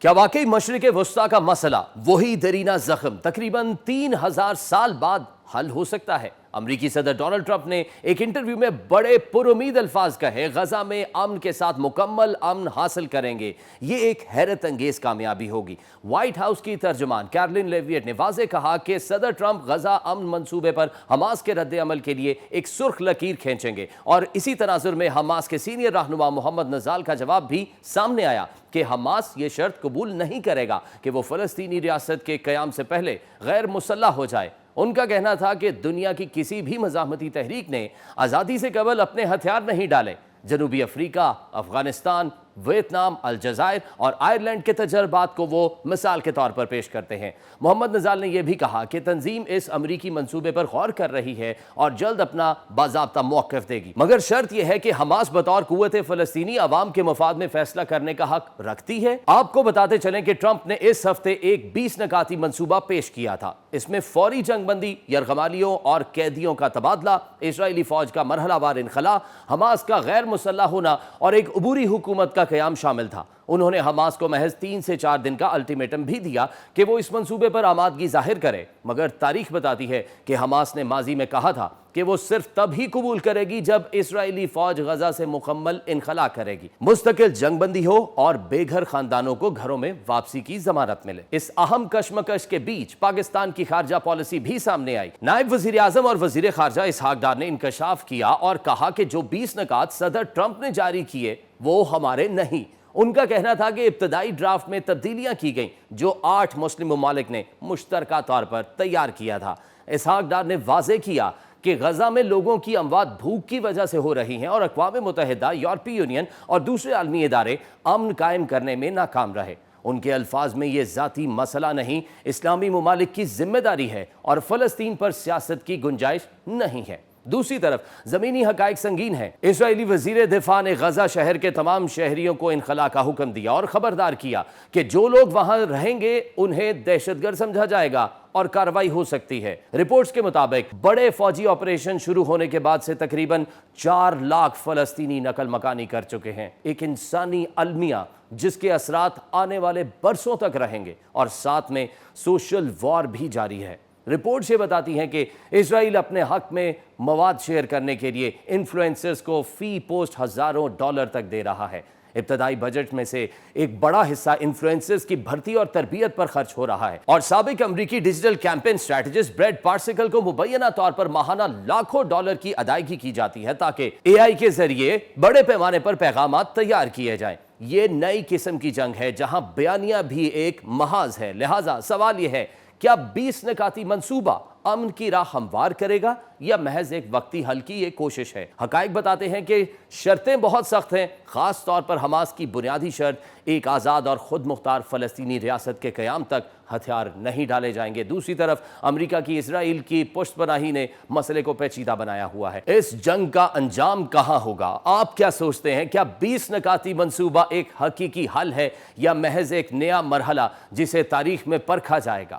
کیا واقعی مشرق وسطیٰ کا مسئلہ وہی دیرینہ زخم تقریباً 3000 سال بعد حل ہو سکتا ہے؟ امریکی صدر ڈونلڈ ٹرمپ نے ایک انٹرویو میں بڑے پرامید الفاظ کہے، غزہ میں امن کے ساتھ مکمل امن حاصل کریں گے۔ یہ ایک حیرت انگیز کامیابی ہوگی۔ وائٹ ہاؤس کی ترجمان کیرولین لیویٹ نے واضح کہا کہ صدر ٹرمپ غزہ امن منصوبے پر حماس کے رد عمل کے لیے ایک سرخ لکیر کھینچیں گے، اور اسی تناظر میں حماس کے سینئر رہنما محمد نزال کا جواب بھی سامنے آیا کہ حماس یہ شرط قبول نہیں کرے گا کہ وہ فلسطینی ریاست کے قیام سے پہلے غیر مسلح ہو جائے۔ ان کا کہنا تھا کہ دنیا کی کسی بھی مزاحمتی تحریک نے آزادی سے قبل اپنے ہتھیار نہیں ڈالے۔ جنوبی افریقہ، افغانستان، ویتنام، الجزائر اور آئرلینڈ کے تجربات کو وہ مثال کے طور پر پیش کرتے ہیں۔ محمد نزال نے یہ بھی کہا کہ تنظیم اس امریکی منصوبے پر غور کر رہی ہے اور جلد اپنا باضابطہ موقف دے گی، مگر شرط یہ ہے کہ حماس بطور قوت فلسطینی عوام کے مفاد میں فیصلہ کرنے کا حق رکھتی ہے۔ آپ کو بتاتے چلیں کہ ٹرمپ نے اس ہفتے ایک 20 نکاتی منصوبہ پیش کیا تھا۔ اس میں فوری جنگ بندی، یرغمالیوں اور قیدیوں کا تبادلہ، اسرائیلی فوج کا مرحلہ وار انخلاء، حماس کا غیر مسلح ہونا اور ایک عبوری حکومت کا قیام شامل تھا۔ انہوں نے حماس کو محض 3 سے 4 دن کا الٹیمیٹم بھی دیا کہ وہ اس منصوبے پر آمادگی ظاہر کرے، مگر تاریخ بتاتی ہے کہ حماس نے ماضی میں کہا تھا کہ وہ صرف تب ہی قبول کرے گی جب اسرائیلی فوج غزہ سے مکمل انخلاء کرے گی، مستقل جنگ بندی ہو اور بے گھر خاندانوں کو گھروں میں واپسی کی ضمانت ملے۔ اس اہم کشمکش کے بیچ پاکستان کی خارجہ پالیسی بھی سامنے آئی۔ نائب وزیر اعظم اور وزیر خارجہ اسحاق ڈار نے انکشاف کیا اور کہا کہ جو 20 نکات صدر ٹرمپ نے جاری کیے وہ ہمارے نہیں۔ ان کا کہنا تھا کہ ابتدائی ڈرافٹ میں تبدیلیاں کی گئیں جو 8 مسلم ممالک نے مشترکہ طور پر تیار کیا تھا۔ اسحاق ڈار نے واضح کیا کہ غزہ میں لوگوں کی اموات بھوک کی وجہ سے ہو رہی ہیں اور اقوام متحدہ، یورپی یونین اور دوسرے عالمی ادارے امن قائم کرنے میں ناکام رہے۔ ان کے الفاظ میں یہ ذاتی مسئلہ نہیں، اسلامی ممالک کی ذمہ داری ہے اور فلسطین پر سیاست کی گنجائش نہیں ہے۔ دوسری طرف زمینی حقائق سنگین ہیں۔ اسرائیلی وزیر دفاع نے غزہ شہر کے تمام شہریوں کو انخلاء کا حکم دیا اور خبردار کیا کہ جو لوگ وہاں رہیں گے انہیں دہشت گرد سمجھا جائے گا اور کارروائی ہو سکتی ہے۔ رپورٹس کے مطابق بڑے فوجی آپریشن شروع ہونے کے بعد سے تقریباً 4 لاکھ فلسطینی نقل مکانی کر چکے ہیں، ایک انسانی المیہ جس کے اثرات آنے والے برسوں تک رہیں گے، اور ساتھ میں سوشل وار بھی جاری ہے۔ رپورٹس یہ بتاتی ہیں کہ اسرائیل اپنے حق میں مواد شیئر کرنے کے لیے انفلوئنسرز کو فی پوسٹ ہزاروں ڈالر تک دے رہا ہے۔ ابتدائی بجٹ میں سے ایک بڑا حصہ انفلوئنسرز کی بھرتی اور تربیت پر خرچ ہو رہا ہے، اور سابق امریکی ڈیجیٹل کیمپین اسٹریٹجسٹ بریڈ پارسیکل کو مبینہ طور پر ماہانہ لاکھوں ڈالر کی ادائیگی کی جاتی ہے تاکہ اے آئی کے ذریعے بڑے پیمانے پر پیغامات تیار کیے جائیں۔ یہ نئی قسم کی جنگ ہے جہاں بیانیہ بھی ایک محاذ ہے۔ لہٰذا سوال یہ ہے، کیا 20 نکاتی منصوبہ امن کی راہ ہموار کرے گا یا محض ایک وقتی حل کی یہ کوشش ہے؟ حقائق بتاتے ہیں کہ شرطیں بہت سخت ہیں، خاص طور پر حماس کی بنیادی شرط ایک آزاد اور خود مختار فلسطینی ریاست کے قیام تک ہتھیار نہیں ڈالے جائیں گے۔ دوسری طرف امریکہ کی اسرائیل کی پشت پناہی نے مسئلے کو پیچیدہ بنایا ہوا ہے۔ اس جنگ کا انجام کہاں ہوگا؟ آپ کیا سوچتے ہیں؟ کیا 20 نکاتی منصوبہ ایک حقیقی حل ہے یا محض ایک نیا مرحلہ جسے تاریخ میں پرکھا جائے گا؟